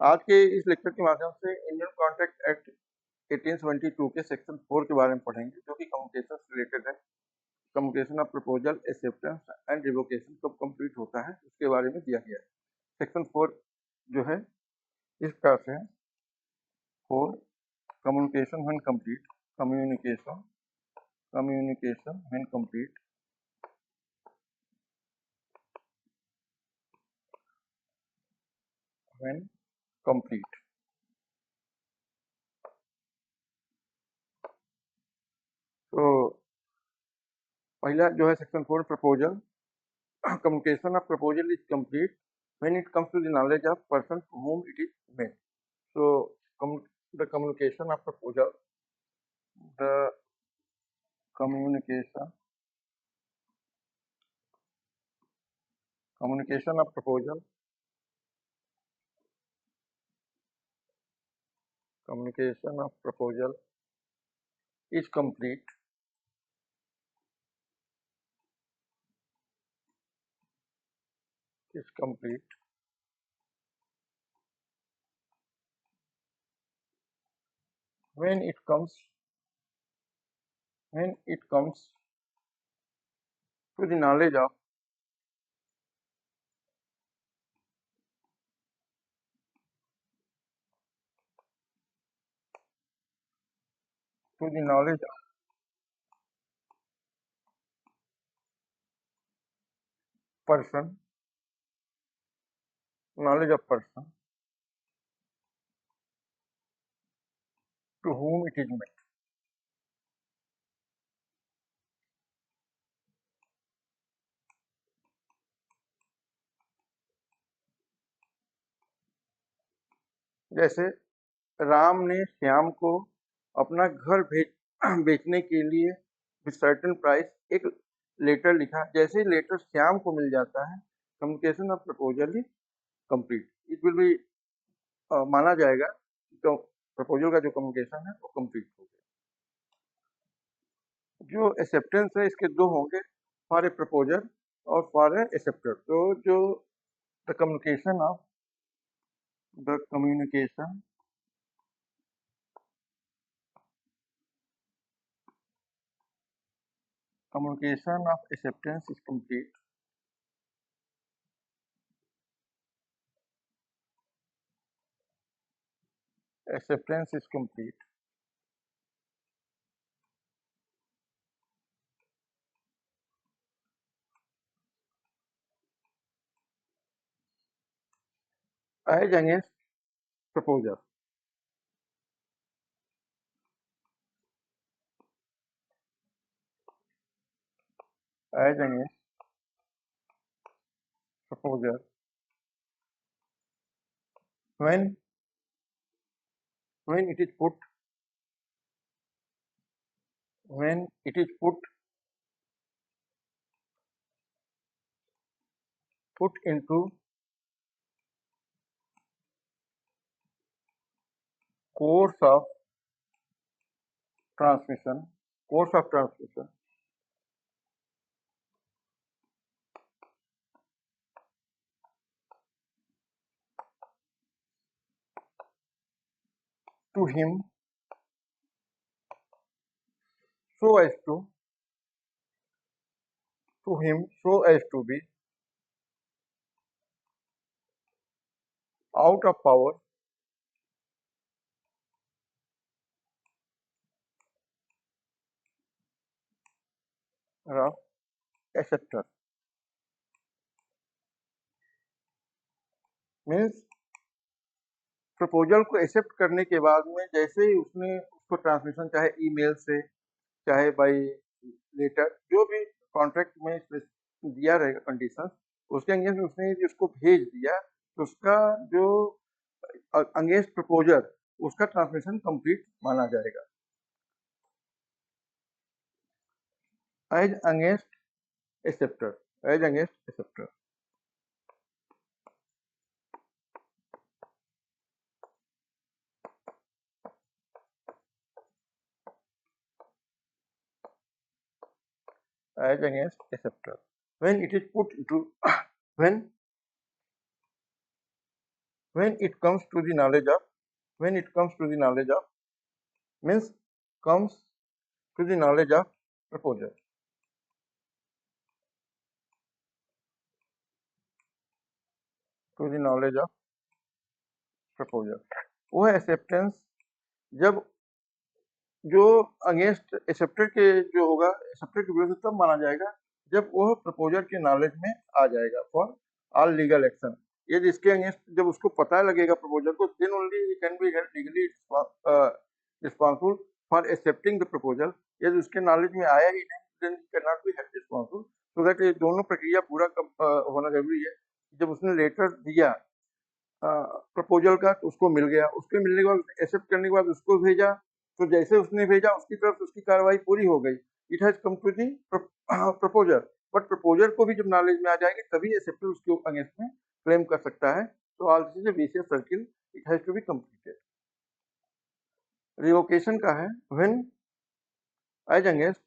आज के इस लेक्चर के माध्यम से इंडियन कॉन्ट्रैक्ट एक्ट 1872 के सेक्शन 4 के बारे में पढ़ेंगे, जो कि कम्युनिकेशन से रिलेटेड है। Communication of proposal, acceptance and revocation कब कंप्लीट होता है, उसके बारे में दिया गया है। सेक्शन 4 जो है इस प्रकार से है। 4 communication when complete, communication when complete, when complete. तो पहला जो है section 4 proposal, communication of proposal is complete when it comes to the knowledge of person to whom it is made. So the communication of proposal, the communication of proposal, communication of proposal is complete when it comes to the knowledge of person, to whom it is made. जैसे राम ने श्याम को अपना घर बेचने के लिए certain price एक letter लिखा। जैसे ही लेटर श्याम को मिल जाता है, communication of proposal is complete. It will be माना जाएगा तो प्रपोजल का जो कम्युनिकेशन है वो कंप्लीट हो गया। जो एक्सेप्टेंस है इसके दो होंगे, फॉर ए प्रपोजल और फॉर ए एक्सेप्टर। तो जो the communication of acceptance is complete as against proposal, when it is put into course of transmission to him so as to be out of power of acceptor। Means proposal को accept करने के बाद में जैसे ही उसने उसको transmission, चाहे email से, चाहे बाई लेटर, जो भी कॉन्ट्रैक्ट में दिया रहेगा कंडीशन, उसके अगेंस्ट उसने उसको भेज दिया, तो उसका जो अगेंस्ट प्रपोजल उसका ट्रांसमिशन कंप्लीट माना जाएगा। As against acceptor, as against acceptor. As against acceptor when it is put into when when it comes to the knowledge of, when it comes to the knowledge of means comes to the knowledge of proposal. To the knowledge of proposal, वो है acceptance जब जो against accepted के जो होगा, accepted के विरुद्ध तब माना जाएगा जब वह प्रपोजल के नॉलेज में आ जाएगा फॉर ऑल लीगल एक्शन। यदि इसके अगेंस्ट जब उसको पता लगेगा प्रपोजल को, then only he can be held legally responsible for accepting the proposal. यदि उसके नॉलेज में आया ही नहीं, then he can not be held responsible. So that ये दोनों प्रक्रिया पूरा होना जरूरी है। जब उसने लेटर दिया प्रपोजल का तो उसको मिल गया, उसके मिलने के बाद एक्सेप्ट करने के बाद उसको भेजा, तो जैसे उसने भेजा उसकी तरफ से उसकी कार्रवाई पूरी हो गई। It has come to the proposal, but proposal को भी जब नॉलेज में आ जाएगी तभी एक्सेप्टेड उसके अगेंस्ट में क्लेम कर सकता है। तो all this is a vicious circle, it has to be completed. Revocation का है when as against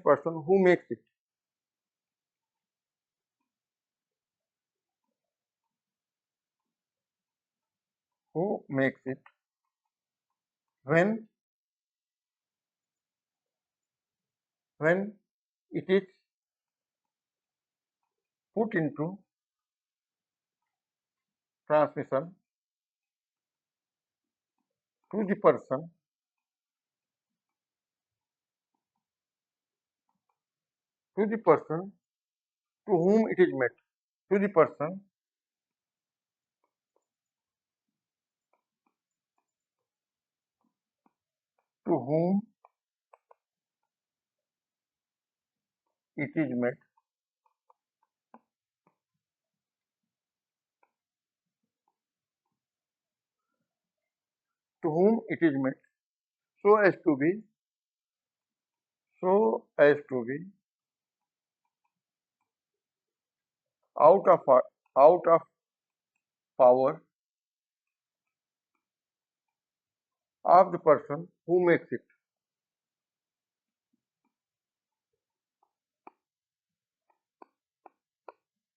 person who makes it, when it is put into transmission to the person to whom it is made, to the person to whom it is made, to whom it is made, so as to be out of power of the person who makes it.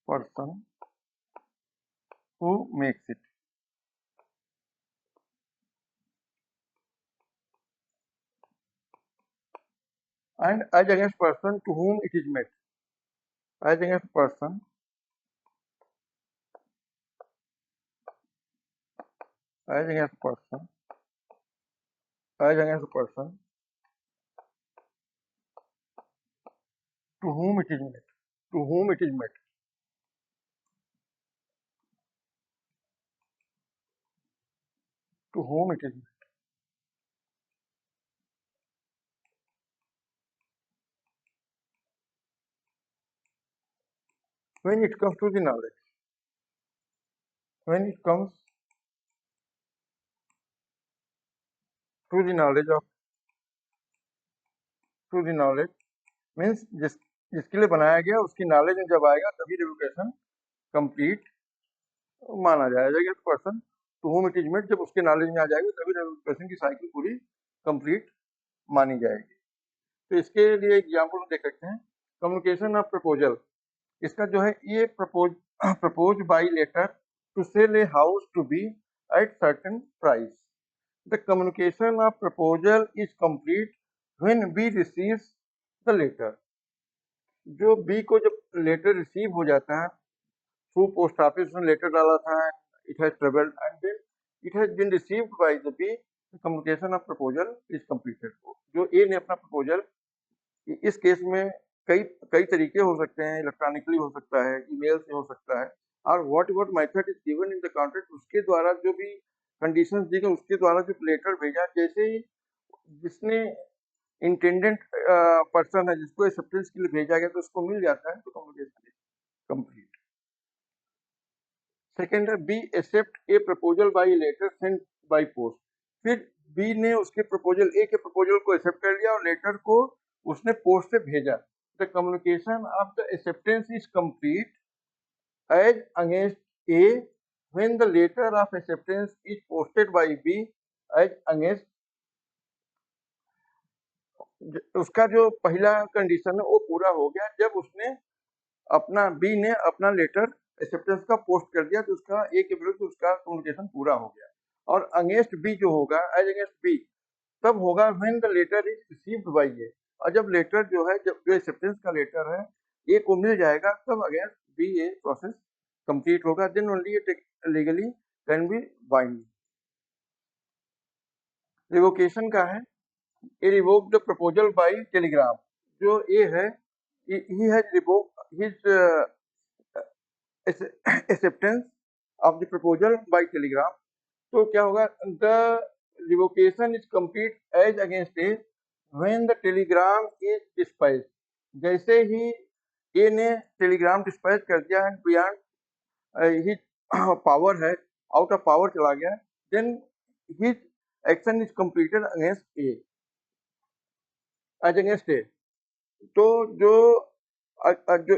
Person who makes it. And as against person to whom it is made. As against person as against person to whom it is made. To whom it is made. To whom it is made. When it comes to the knowledge, when it comes to the knowledge of, to the knowledge means जिसके लिए बनाया गया उसकी knowledge में जब आएगा तभी revocation complete माना जाएगा। Person to whom it is made, जब उसके नॉलेज में आ जाएगा तभी रिवोकेशन की साइकिल पूरी कंप्लीट मानी जाएगी। तो इसके लिए एग्जांपल देख सकते हैं। कम्युनिकेशन ऑफ प्रपोजल, इसका जो है ये propose by letter to sell a house to B at certain price. The communication of proposal is complete when B receives the letter. जो बी को जब लेटर रिसीव हो जाता है थ्रू पोस्ट ऑफिस में लेटर डाला था, it has travelled and then it has been received by the B, communication of proposal is completed. जो ए ने अपना प्रपोजल, इस केस में कई तरीके हो सकते हैं, इलेक्ट्रॉनिकली हो सकता है, ईमेल से हो सकता है, और what method is given in the contract, उसके द्वारा जो भी कंडीशंस दी गई उसके द्वारा जो लेटर भेजा, जैसे ही जिसने इंटेंडेंट पर्सन है जिसको एक्सेप्टेंस के लिए भेजा गया तो उसको मिल जाता है, तो कम्युनिकेशन कंप्लीट। सेकेंड है B accept A proposal by letter sent by post. फिर बी ने उसके प्रपोजल, ए के प्रपोजल को एक्सेप्ट कर लिया और लेटर को उसने पोस्ट से भेजा। The communication of the acceptance is complete as against A when the letter of acceptance is posted by B as against, उसका जो पहला कंडीशन है वो पूरा हो गया जब उसने अपना बी ने अपना लेटर एक्सेप्टेंस का पोस्ट कर दिया, तो उसका ए के विरुद्ध उसका कम्युनिकेशन पूरा हो गया। और अगेंस्ट बी जो होगा, एज अगेंस्ट बी, तब होगा when the letter is received by A. और जब लेटर जो है, जब जो एक्सेप्टेंस का लेटर है ए को मिल जाएगा, तब against B A process complete होगा, then only it legally can be binding. Revocation का है, A revoke the proposal by telegram. जो ए है, he has revoked his acceptance of the proposal by telegram। तो क्या होगा, the revocation is complete as against A when the telegram is dispatch. जैसे ही A ने टेलीग्राम डिस्पैच कर दिया एंड बियॉन्ड हिज पावर है, आउट ऑफ पावर चला गया, then his action is completed against A, as against A. तो जो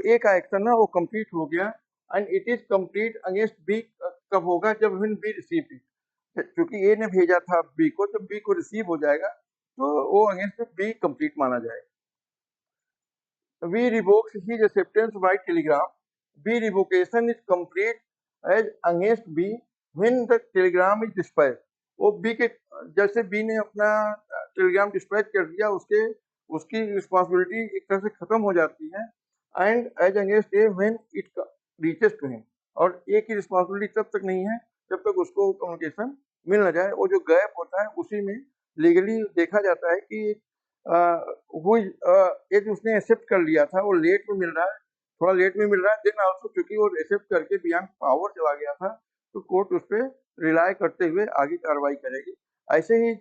ए का एक्शन है वो कंप्लीट हो गया, and it is complete against B कब होगा, जब व्हेन बी रिसीव इट। क्योंकि ए ने भेजा था बी को, जब बी को रिसीव हो जाएगा तो वो अगेंस्ट बी कंप्लीट माना जाएगा। B revokes his acceptance by telegram, B revocation is complete as against B when the telegram is dispatch. वो बी के, जैसे बी ने अपना टेलीग्राम डिस्पैच कर दिया, उसकी रिस्पॉन्सिबिलिटी एक तरह से खत्म हो जाती है, and as against A when it reaches to him. और ए की रिस्पॉन्सिबिलिटी तब तक नहीं है जब तक उसको कम्युनिकेशन मिल न जाए। वो जो गैप होता है उसी में लीगली देखा जाता है कि वो ये जो उसने एक्सेप्ट कर लिया था वो लेट में मिल रहा है, थोड़ा लेट में मिल रहा है, देन ऑल्सो क्योंकि वो एक्सेप्ट करके बियॉन्ड पावर चला गया था, तो कोर्ट उस पर रिलाय करते हुए आगे कार्रवाई करेगी। ऐसे ही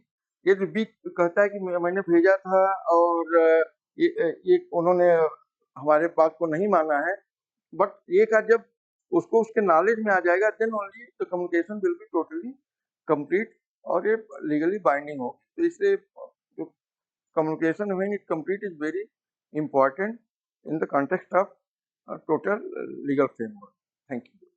ये जो बी कहता है कि मैंने भेजा था और ये उन्होंने हमारे बात को नहीं माना है, बट ये का जब उसको उसके नॉलेज में आ जाएगा, then only the communication will be totally complete और ये लीगली बाइंडिंग हो। तो इसलिए जो communication when it complete is very important in the context of total legal framework. Thank you.